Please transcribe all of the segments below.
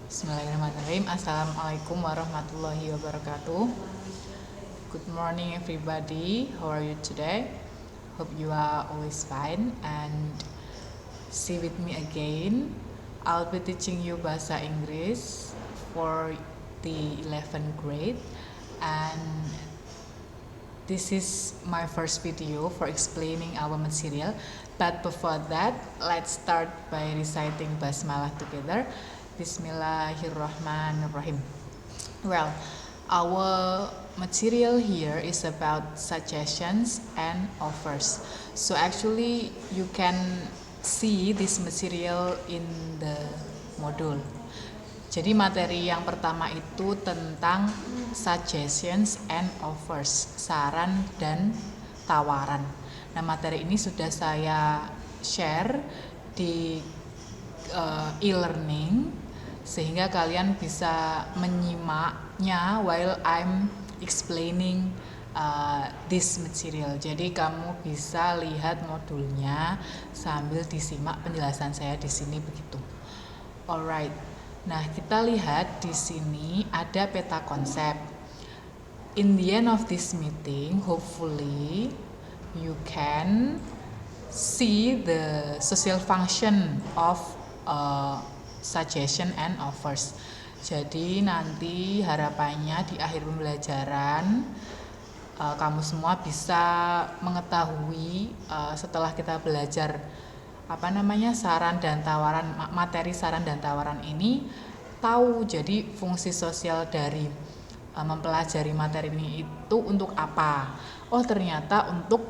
Bismillahirrahmanirrahim. Assalamualaikum warahmatullahi wabarakatuh. Good morning everybody. How are you today? Hope you are always fine and see with me again. I'll be teaching you bahasa Inggris for the 11th grade, and this is my first video for explaining our material. But before that, let's start by reciting basmalah together. Bismillahirrahmanirrahim. Well, our material here is about suggestions and offers. So actually you can see this material in the module. Jadi materi yang pertama itu tentang suggestions and offers, saran dan tawaran. Nah, materi ini sudah saya share di e-learning, sehingga kalian bisa menyimaknya while I'm explaining this material. Jadi kamu bisa lihat modulnya sambil disimak penjelasan saya di sini begitu. Alright. Nah, kita lihat di sini ada peta konsep. In the end of this meeting, hopefully you can see the social function of suggestion and offers. Jadi nanti harapannya di akhir pembelajaran kamu semua bisa mengetahui setelah kita belajar saran dan tawaran, materi saran dan tawaran ini, tahu jadi fungsi sosial dari mempelajari materi ini itu untuk apa. Oh, ternyata untuk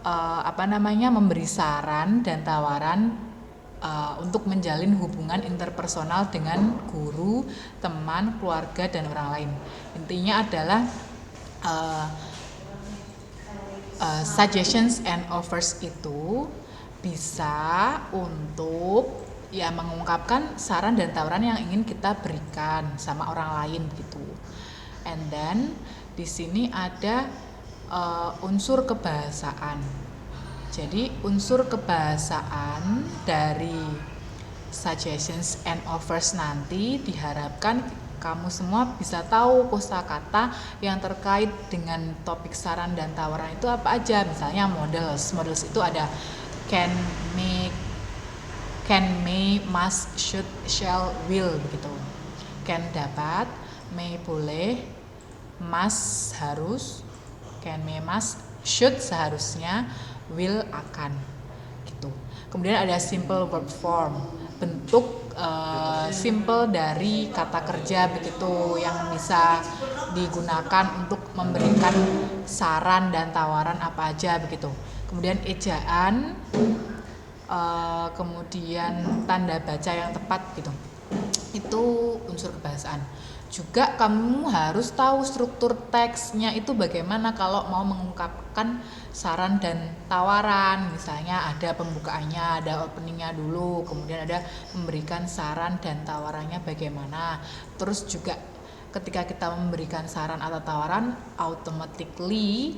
memberi saran dan tawaran untuk menjalin hubungan interpersonal dengan guru, teman, keluarga, dan orang lain. Intinya adalah suggestions and offers itu bisa untuk mengungkapkan saran dan tawaran yang ingin kita berikan sama orang lain gitu. And then di sini ada unsur kebahasaan. Jadi unsur kebahasaan dari suggestions and offers nanti diharapkan kamu semua bisa tahu kosakata yang terkait dengan topik saran dan tawaran itu apa aja. Misalnya models itu ada can, may, must, should, shall, will begitu. Can dapat, may boleh, must harus, can, may, must, should seharusnya, will akan gitu. Kemudian ada simple verb form, bentuk simple dari kata kerja begitu, yang bisa digunakan untuk memberikan saran dan tawaran apa aja begitu. Kemudian ejaan, kemudian tanda baca yang tepat gitu. Itu unsur kebahasaan. Juga kamu harus tahu struktur teksnya itu bagaimana kalau mau mengungkapkan saran dan tawaran. Misalnya ada pembukaannya, ada openingnya dulu, kemudian ada memberikan saran dan tawarannya bagaimana. Terus juga ketika kita memberikan saran atau tawaran, automatically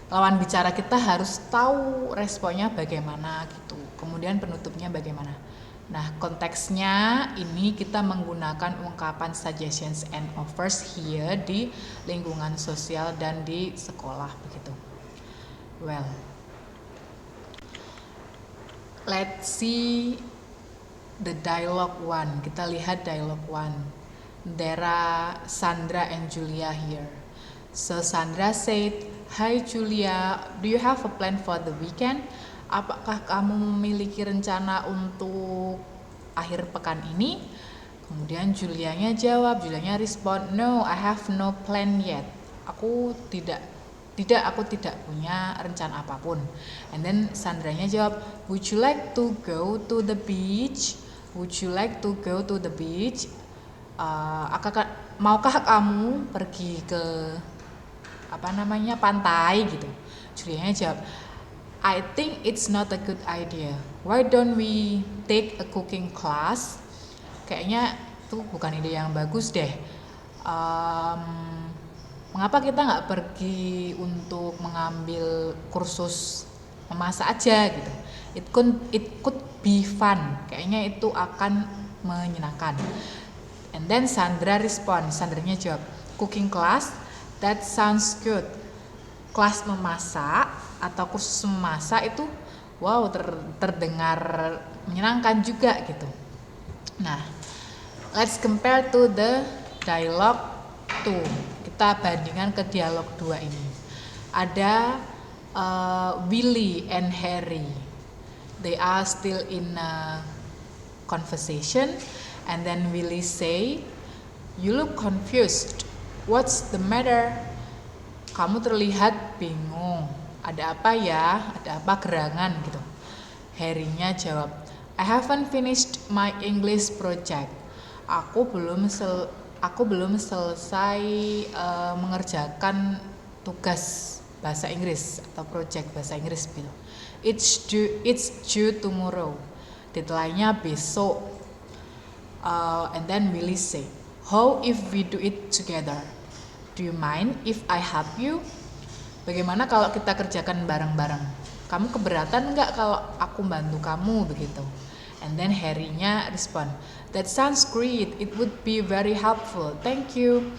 lawan bicara kita harus tahu responnya bagaimana gitu. Kemudian penutupnya bagaimana. Nah, konteksnya ini kita menggunakan ungkapan suggestions and offers here di lingkungan sosial dan di sekolah begitu. Well, let's see the dialogue one. Kita lihat dialogue one. There are Sandra and Julia here. So Sandra said, "Hi Julia, do you have a plan for the weekend? Apakah kamu memiliki rencana untuk akhir pekan ini?" Kemudian Julianya respon, "No, I have no plan yet." Aku tidak punya rencana apapun. And then Sandranya jawab, "Would you like to go to the beach? Would you like to go to the beach?" Maukah kamu pergi ke pantai gitu? Julianya jawab, "I think it's not a good idea. Why don't we take a cooking class?" Kayaknya itu bukan ide yang bagus deh. Mengapa kita nggak pergi untuk mengambil kursus memasak aja gitu? It could be fun. Kayaknya itu akan menyenangkan. And then Sandra respond, Sandranya jawab, cooking class, that sounds good. Kelas memasak atau kursus memasak itu wow, terdengar menyenangkan juga gitu. Nah, let's compare to the dialogue 2. Kita bandingkan ke dialog 2 ini. Ada Willy and Harry. They are still in a conversation, and then Willy say, "You look confused. What's the matter?" Kamu terlihat bingung. Ada apa ya? Ada apa gerangan gitu. Harry-nya jawab, "I haven't finished my English project." Aku belum selesai mengerjakan tugas bahasa Inggris atau project bahasa Inggris gitu. It's due tomorrow. Deadline-nya besok. And then Willy say, "How if we do it together? Do you mind if I help you?" Bagaimana kalau kita kerjakan bareng-bareng? Kamu keberatan nggak kalau aku bantu kamu begitu? And then Harry-nya respond, "That sounds great. It would be very helpful. Thank you."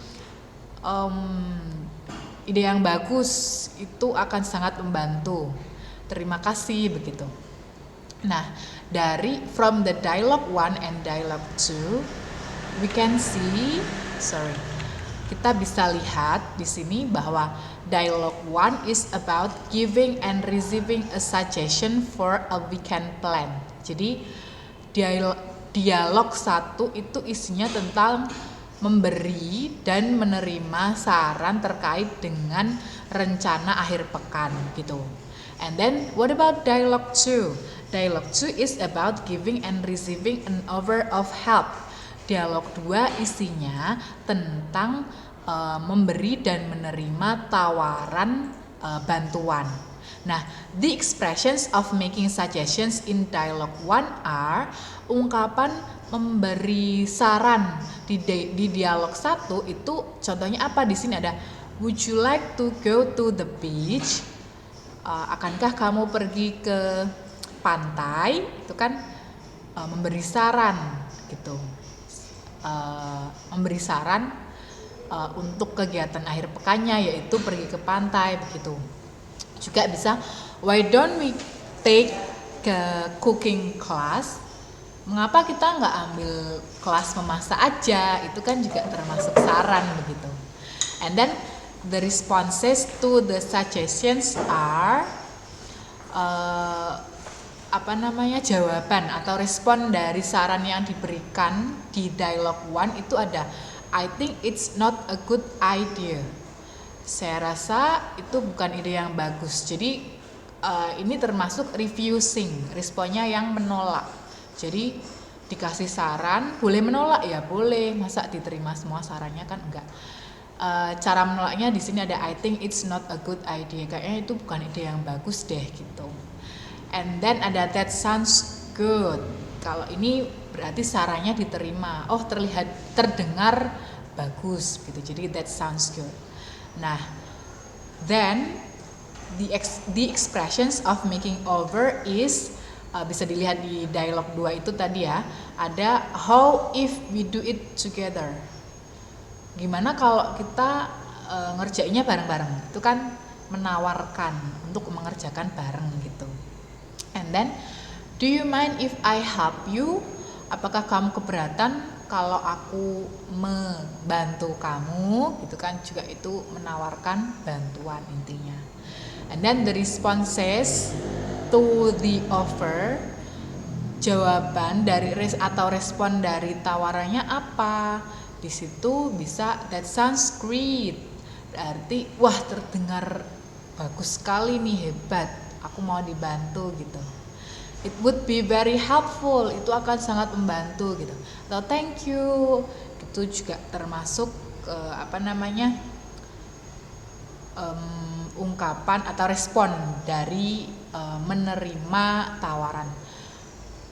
Ide yang bagus, itu akan sangat membantu. Terima kasih begitu. Nah, from the dialogue 1 and dialogue 2, we can see, kita bisa lihat di sini bahwa dialogue 1 is about giving and receiving a suggestion for a weekend plan. Jadi dialog 1 itu isinya tentang memberi dan menerima saran terkait dengan rencana akhir pekan gitu. And then what about dialogue 2? Dialogue 2 is about giving and receiving an offer of help. Dialog 2 isinya tentang memberi dan menerima tawaran bantuan. Nah, the expressions of making suggestions in dialogue 1 are ungkapan memberi saran di dialog 1 itu contohnya apa? Di sini ada, "Would you like to go to the beach?" Akankah kamu pergi ke pantai? Itu kan memberi saran gitu. Memberi saran untuk kegiatan akhir pekannya, yaitu pergi ke pantai begitu. Juga bisa, "Why don't we take ke cooking class?" Mengapa kita nggak ambil kelas memasak aja? Itu kan juga termasuk saran begitu. And then the responses to the suggestions are jawaban atau respon dari saran yang diberikan di dialogue 1 itu ada, "I think it's not a good idea." Saya rasa itu bukan ide yang bagus. Jadi ini termasuk refusing, responnya yang menolak. Jadi dikasih saran, boleh menolak ya boleh, masa diterima semua sarannya kan enggak. Cara menolaknya di sini ada, "I think it's not a good idea." Kayaknya itu bukan ide yang bagus deh gitu. And then ada "that sounds good." Kalau ini berarti sarannya diterima. Oh, terdengar bagus gitu. Jadi that sounds good. Nah, then the expressions of making over is bisa dilihat di dialog 2 itu tadi ya. Ada "how if we do it together?" Gimana kalau kita ngerjainnya bareng-bareng? Itu kan menawarkan untuk mengerjakan bareng gitu. And then, "Do you mind if I help you?" Apakah kamu keberatan kalau aku membantu kamu? Gitu kan, juga itu menawarkan bantuan intinya. And then the responses to the offer, jawaban dari atau respon dari tawarannya apa? Di situ bisa "that sounds great." Berarti wah, terdengar bagus sekali nih, hebat. Aku mau dibantu gitu. "It would be very helpful." Itu akan sangat membantu gitu. Atau "thank you." Itu juga termasuk ungkapan atau respon dari menerima tawaran.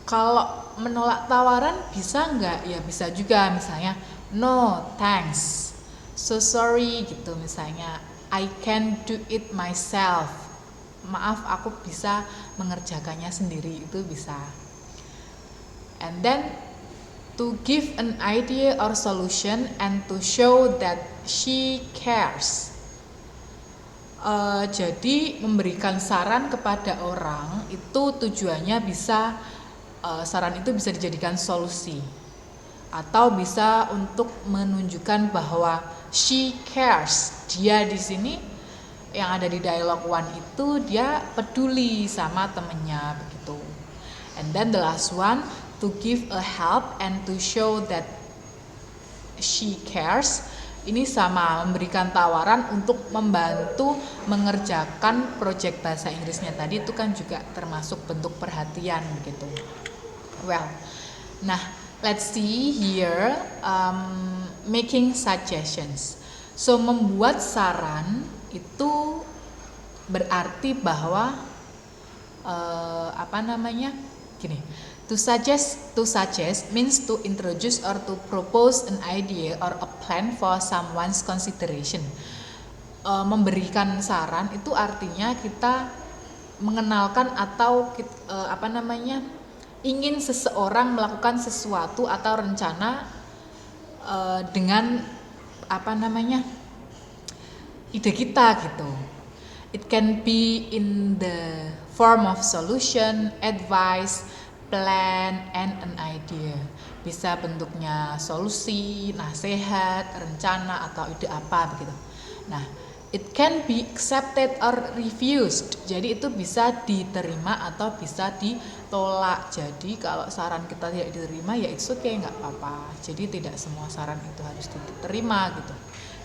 Kalau menolak tawaran bisa nggak? Ya bisa juga, misalnya "no thanks, so sorry" gitu misalnya, "I can do it myself." Maaf, aku bisa mengerjakannya sendiri, itu bisa. And then to give an idea or solution and to show that she cares. Jadi memberikan saran kepada orang itu tujuannya bisa saran itu bisa dijadikan solusi atau bisa untuk menunjukkan bahwa she cares. Dia di sini yang ada di dialog 1 itu dia peduli sama temennya begitu. And then the last one, to give a help and to show that she cares. Ini sama, memberikan tawaran untuk membantu mengerjakan proyek bahasa Inggrisnya tadi, itu kan juga termasuk bentuk perhatian begitu. Well, nah let's see here, making suggestions. So membuat saran itu berarti bahwa gini. To suggest means to introduce or to propose an idea or a plan for someone's consideration. Memberikan saran itu artinya kita mengenalkan atau ingin seseorang melakukan sesuatu atau rencana dengan ide kita gitu. It can be in the form of solution, advice, plan, and an idea. Bisa bentuknya solusi, nasihat, rencana, atau ide apa begitu. Nah, it can be accepted or refused. Jadi itu bisa diterima atau bisa ditolak. Jadi kalau saran kita tidak diterima ya it's okay, nggak apa-apa. Jadi tidak semua saran itu harus diterima gitu.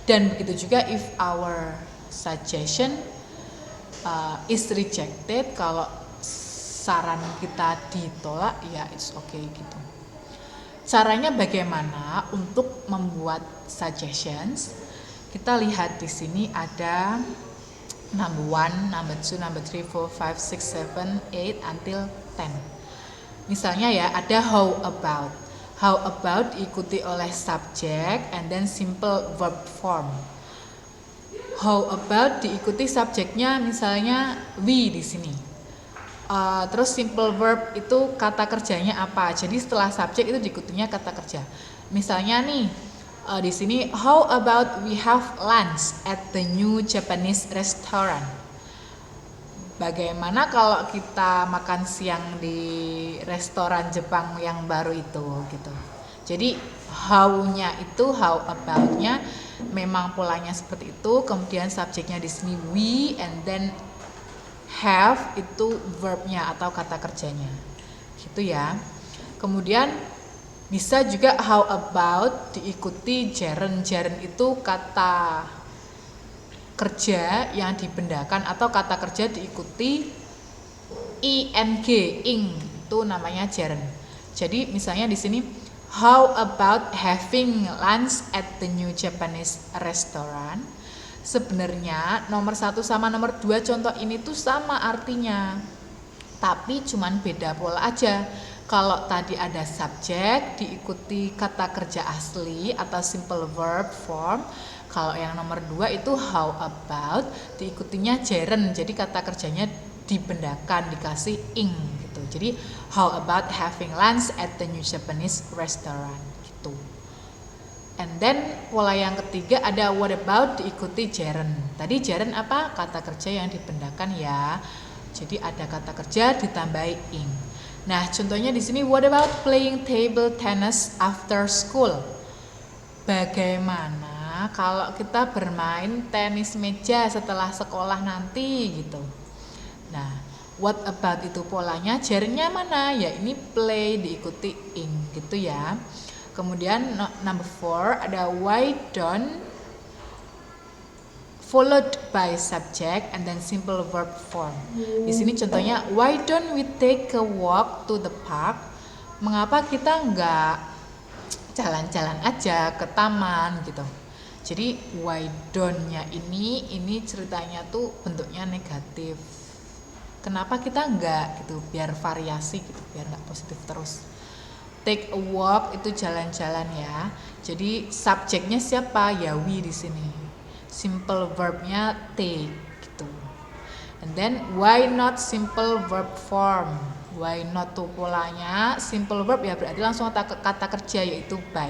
Dan begitu juga if our suggestion is rejected, kalau saran kita ditolak ya it's okay gitu. Caranya bagaimana untuk membuat suggestions? Kita lihat di sini ada number 1, number 2, number 3, 4, 5, 6, 7, 8 until 10. Misalnya ya ada how about. How about diikuti oleh subject and then simple verb form. How about diikuti subjeknya misalnya we di sini. Terus simple verb itu kata kerjanya apa? Jadi setelah subjek itu diikutinya kata kerja. Misalnya nih di sini how about we have lunch at the new Japanese restaurant? Bagaimana kalau kita makan siang di restoran Jepang yang baru itu gitu. Jadi how-nya itu how about-nya memang polanya seperti itu. Kemudian subjeknya di sini we and then have itu verbnya atau kata kerjanya gitu ya. Kemudian bisa juga how about diikuti gerund. Gerund itu kata kerja yang dibendakan atau kata kerja diikuti ing itu namanya gerund. Jadi misalnya di sini how about having lunch at the new Japanese restaurant. Sebenarnya nomor 1 sama nomor 2 contoh ini tuh sama artinya, tapi cuman beda pola aja. Kalau tadi ada subjek diikuti kata kerja asli atau simple verb form. Kalau yang nomor 2 itu how about diikutinya gerund, jadi kata kerjanya dibendakan, dikasih ing gitu. Jadi how about having lunch at the new Japanese restaurant gitu. And then pola yang ketiga ada what about diikuti gerund. Tadi gerund apa? Kata kerja yang dibendakan ya. Jadi ada kata kerja ditambahi ing. Nah, contohnya di sini what about playing table tennis after school? Bagaimana kalau kita bermain tenis meja setelah sekolah nanti gitu. Nah, what about itu polanya, gerundnya mana? Ya ini play diikuti ing gitu ya. Kemudian number 4 ada why don't followed by subject and then simple verb form. Di sini contohnya why don't we take a walk to the park? Mengapa kita nggak jalan-jalan aja ke taman gitu. Jadi why don't-nya ini ceritanya tuh bentuknya negatif. Kenapa kita nggak gitu, biar variasi gitu, biar nggak positif terus. Take a walk itu jalan-jalan ya. Jadi subjeknya siapa? Ya we di sini. Simple verbnya take gitu. And then why not simple verb form? Why not tuh polanya simple verb ya, berarti langsung kata kerja yaitu buy.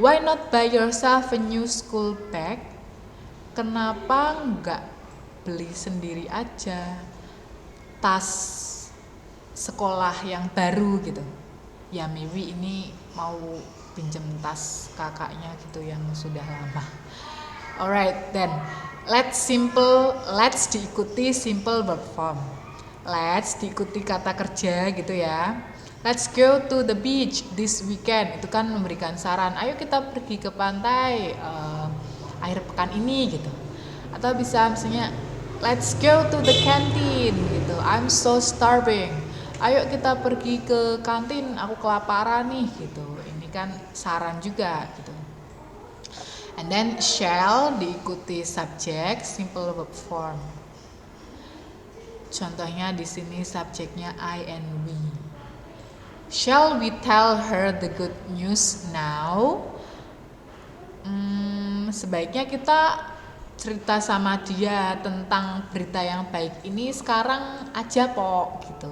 Why not buy yourself a new school bag? Kenapa nggak beli sendiri aja tas sekolah yang baru gitu? Ya maybe ini mau pinjem tas kakaknya gitu yang sudah lama. Alright, then let's diikuti simple verb form. Let's diikuti kata kerja gitu ya. Let's go to the beach this weekend. Itu kan memberikan saran. Ayo kita pergi ke pantai akhir pekan ini gitu. Atau bisa misalnya let's go to the canteen gitu. I'm so starving. Ayo kita pergi ke kantin. Aku kelaparan nih gitu. Ini kan saran juga gitu. And then shall diikuti subject simple verb form. Contohnya di sini subjeknya I and we. Shall we tell her the good news now? Sebaiknya kita cerita sama dia tentang berita yang baik ini sekarang aja po gitu.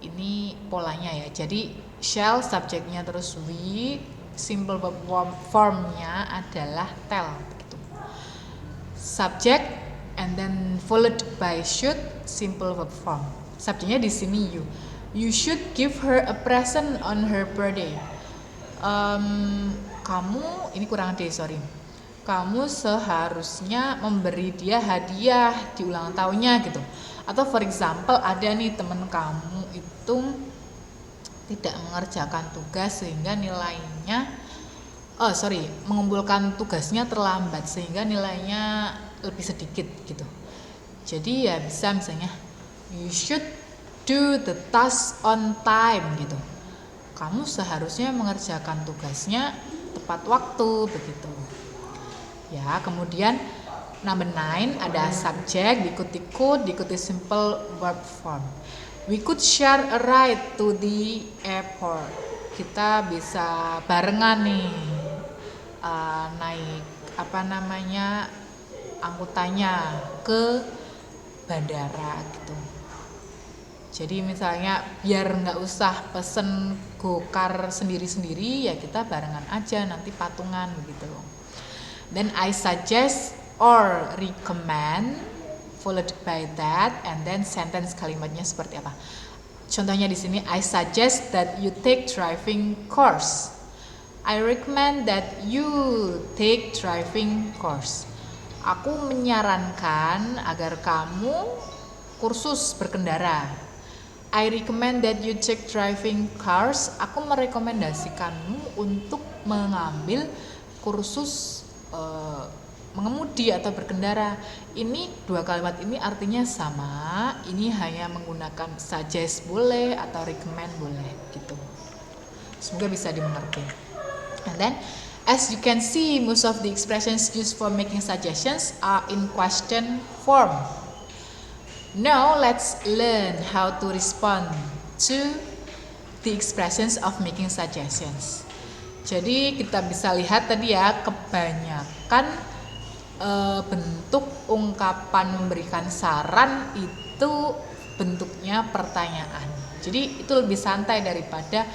Ini polanya ya. Jadi shall subjeknya terus we, simple verb formnya adalah tell gitu. Subject and then followed by should, simple verb form. Subjeknya di sini you. You should give her a present on her birthday. Kamu ini kurang deh, sorry. Kamu seharusnya memberi dia hadiah di ulang tahunnya gitu. Atau for example ada nih teman kamu itu tidak mengerjakan tugas sehingga nilainya mengumpulkan tugasnya terlambat sehingga nilainya lebih sedikit gitu. Jadi ya bisa misalnya you should do the task on time gitu. Kamu seharusnya mengerjakan tugasnya tepat waktu begitu. Ya, kemudian number 9 ada subject diikuti could diikuti simple verb form. We could share a ride to the airport. Kita bisa barengan nih naik angkutannya ke bandara gitu. Jadi misalnya biar nggak usah pesen gokar sendiri-sendiri ya kita barengan aja nanti patungan begitu. Then I suggest or recommend followed by that and then sentence kalimatnya seperti apa. Contohnya di sini I suggest that you take driving course. I recommend that you take driving course. Aku menyarankan agar kamu kursus berkendara. I recommend that you take driving course. Aku merekomendasikanmu untuk mengambil kursus mengemudi atau berkendara. Ini dua kalimat ini artinya sama. Ini hanya menggunakan suggest boleh atau recommend boleh gitu. Semoga bisa dimengerti. And then as you can see, most of the expressions used for making suggestions are in question form. Now let's learn how to respond to the expressions of making suggestions. Jadi kita bisa lihat tadi ya, kebanyakan bentuk ungkapan memberikan saran itu bentuknya pertanyaan. Jadi itu lebih santai daripada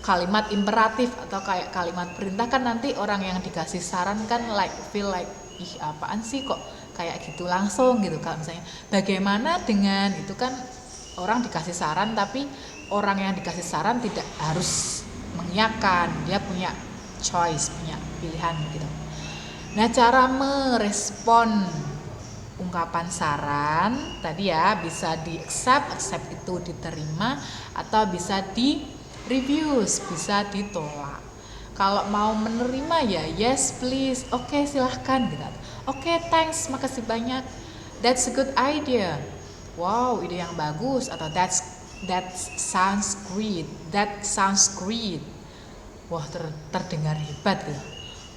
kalimat imperatif atau kayak kalimat perintah kan nanti orang yang dikasih saran kan feel like ih apaan sih kok kayak gitu langsung gitu. Kalau misalnya bagaimana dengan itu kan orang dikasih saran tapi orang yang dikasih saran tidak harus mengiyakan, dia punya choice, punya pilihan gitu. Nah cara merespon ungkapan saran tadi ya bisa di accept itu diterima atau bisa di refuse, bisa ditolak. Kalau mau menerima ya yes please, oke silahkan gitu. Oke thanks, makasih banyak. That's a good idea. Wow ide yang bagus atau that sounds great. That sounds great. Wah terdengar hebat gitu.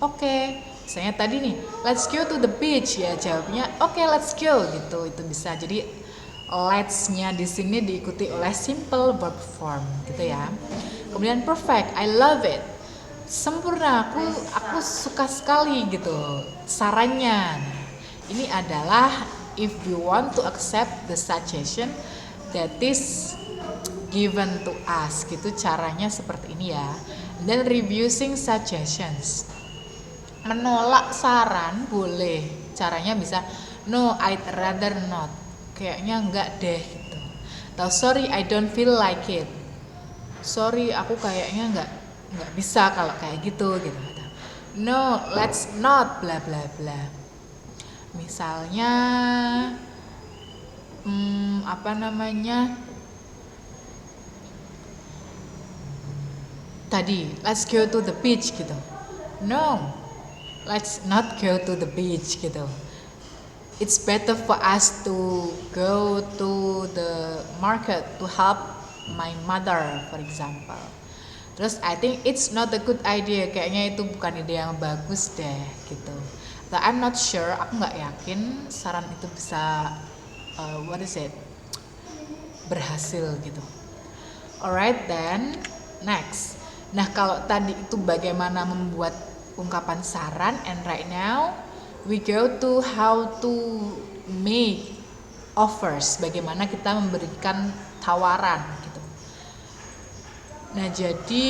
Oke, misalnya tadi nih let's go to the beach ya jawabnya oke, let's go gitu. Itu bisa jadi let's-nya di sini diikuti oleh simple verb form gitu ya. Kemudian perfect, I love it. Sempurna, aku suka sekali gitu sarannya. Nah, ini adalah if we want to accept the suggestion that is given to us gitu, caranya seperti ini ya. Dan refusing suggestions, menolak saran boleh, caranya bisa no I'd rather not, kayaknya enggak deh gitu. Atau sorry I don't feel like it, sorry aku kayaknya enggak bisa kalau kayak gitu gitu. No let's not bla bla bla. Misalnya apa namanya tadi, let's go to the beach gitu. No, let's not go to the beach gitu. It's better for us to go to the market to help my mother, for example. Terus I think it's not a good idea, kayaknya itu bukan ide yang bagus deh gitu. Atau I'm not sure, aku nggak yakin saran itu bisa berhasil gitu. Alright then, next. Nah kalau tadi itu bagaimana membuat ungkapan saran, and right now we go to how to make offers, bagaimana kita memberikan tawaran gitu. Nah jadi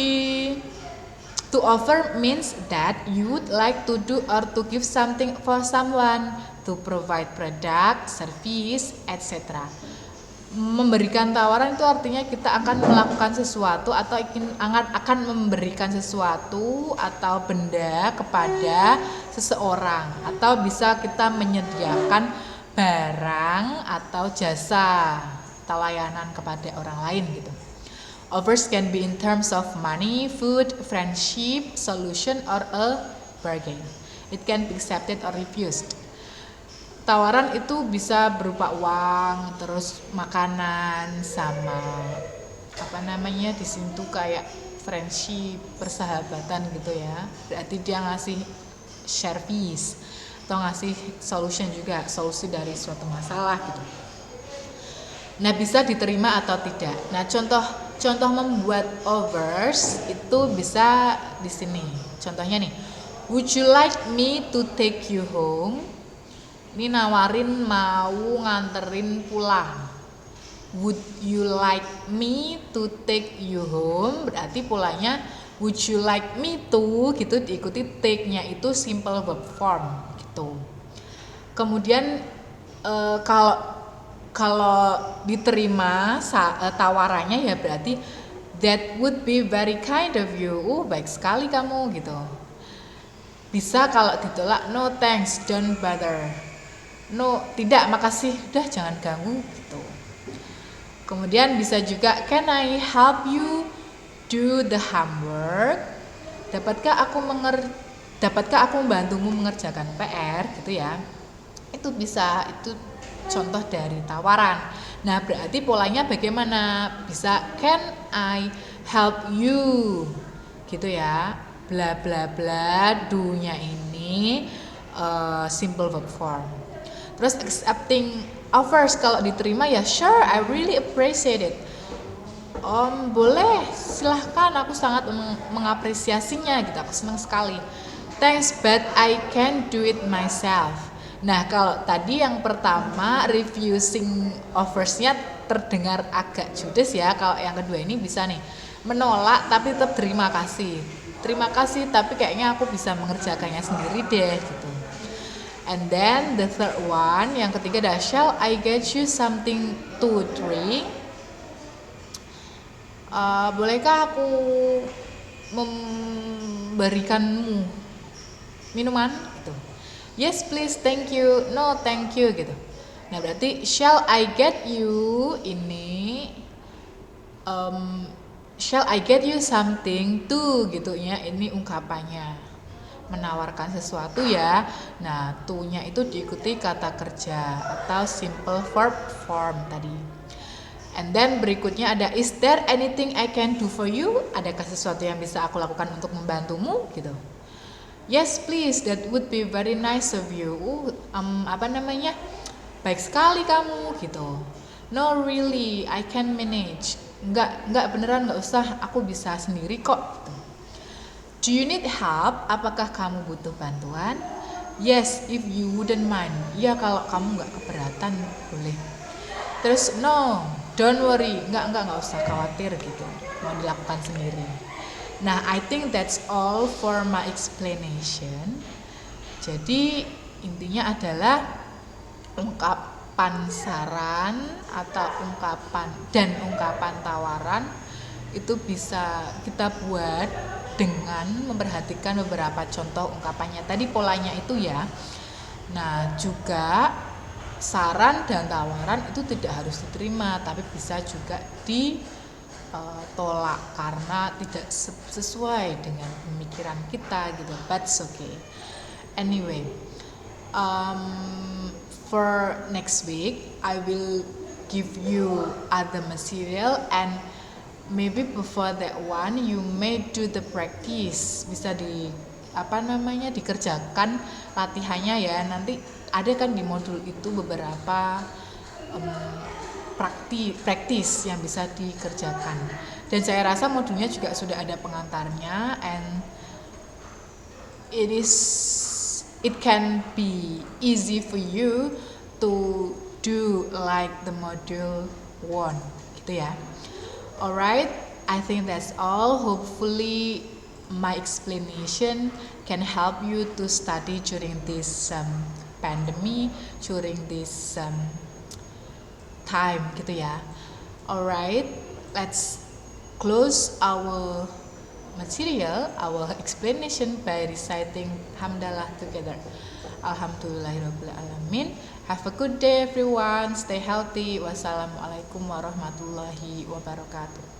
to offer means that you would like to do or to give something for someone, to provide product, service, etc. Memberikan tawaran itu artinya kita akan melakukan sesuatu atau akan memberikan sesuatu atau benda kepada seseorang, atau bisa kita menyediakan barang atau jasa atau layanan kepada orang lain gitu. Offers can be in terms of money, food, friendship, solution, or a bargain. It can be accepted or refused. Tawaran itu bisa berupa uang, terus makanan, sama di sini tuh kayak friendship, persahabatan gitu ya. Berarti dia ngasih service atau ngasih solution juga, solusi dari suatu masalah gitu. Nah bisa diterima atau tidak. Nah contoh membuat offers itu bisa di sini. Contohnya nih, would you like me to take you home? Ini nawarin mau nganterin pulang. Would you like me to take you home? Berarti polanya would you like me to gitu, diikuti take-nya itu simple verb form gitu. Kemudian kalau diterima tawarannya ya berarti that would be very kind of you. Baik sekali kamu gitu. Bisa kalau ditolak no thanks, don't bother. No, tidak, makasih, udah jangan ganggu gitu. Kemudian bisa juga can I help you do the homework? Dapatkah aku membantumu mengerjakan PR gitu ya. Itu bisa, itu contoh dari tawaran. Nah, berarti polanya bagaimana? Bisa can I help you? Gitu ya. Bla bla bla, do-nya ini simple verb form. Terus accepting offers, kalau diterima ya sure I really appreciate it. Boleh, silahkan, aku sangat mengapresiasinya gitu, aku senang sekali. Thanks but I can do it myself. Nah kalau tadi yang pertama refusing offersnya terdengar agak judes ya. Kalau yang kedua ini bisa nih, menolak tapi tetap terima kasih tapi kayaknya aku bisa mengerjakannya sendiri deh gitu. And then the third one, yang ketiga adalah shall I get you something to drink? Bolehkah aku memberikanmu minuman? Gitu. Yes please, thank you. No thank you gitu. Nah berarti shall I get you ini shall I get you something to gitu ya, ini ungkapannya. Menawarkan sesuatu ya. Nah, to-nya itu diikuti kata kerja atau simple verb form tadi. And then berikutnya ada is there anything I can do for you? Adakah sesuatu yang bisa aku lakukan untuk membantumu gitu. Yes please, that would be very nice of you. Baik sekali kamu gitu. No really, I can manage. Enggak beneran, enggak usah, aku bisa sendiri kok gitu. Do you need help? Apakah kamu butuh bantuan? Yes, if you wouldn't mind. Ya kalau kamu nggak keberatan boleh. Terus no, don't worry, nggak usah khawatir gitu, mau dilakukan sendiri. Nah, I think that's all for my explanation. Jadi intinya adalah ungkapan saran atau ungkapan tawaran itu bisa kita buat dengan memperhatikan beberapa contoh ungkapannya. Tadi polanya itu ya. Nah, juga saran dan tawaran itu tidak harus diterima, tapi bisa juga ditolak karena tidak sesuai dengan pemikiran kita gitu. But it's okay. Anyway, for next week I will give you other material, and maybe before that one you may do the practice. Bisa dikerjakan latihannya ya. Nanti ada kan di modul itu beberapa praktis yang bisa dikerjakan, dan saya rasa modulnya juga sudah ada pengantarnya, and it can be easy for you to do like the module 1 gitu ya. Alright, I think that's all. Hopefully my explanation can help you to study during this pandemic, during this time gitu ya. Alright, let's close our material, our explanation by reciting hamdalah together. Alhamdulillahirabbil alamin. Have a good day everyone. Stay healthy. Wassalamualaikum warahmatullahi wabarakatuh.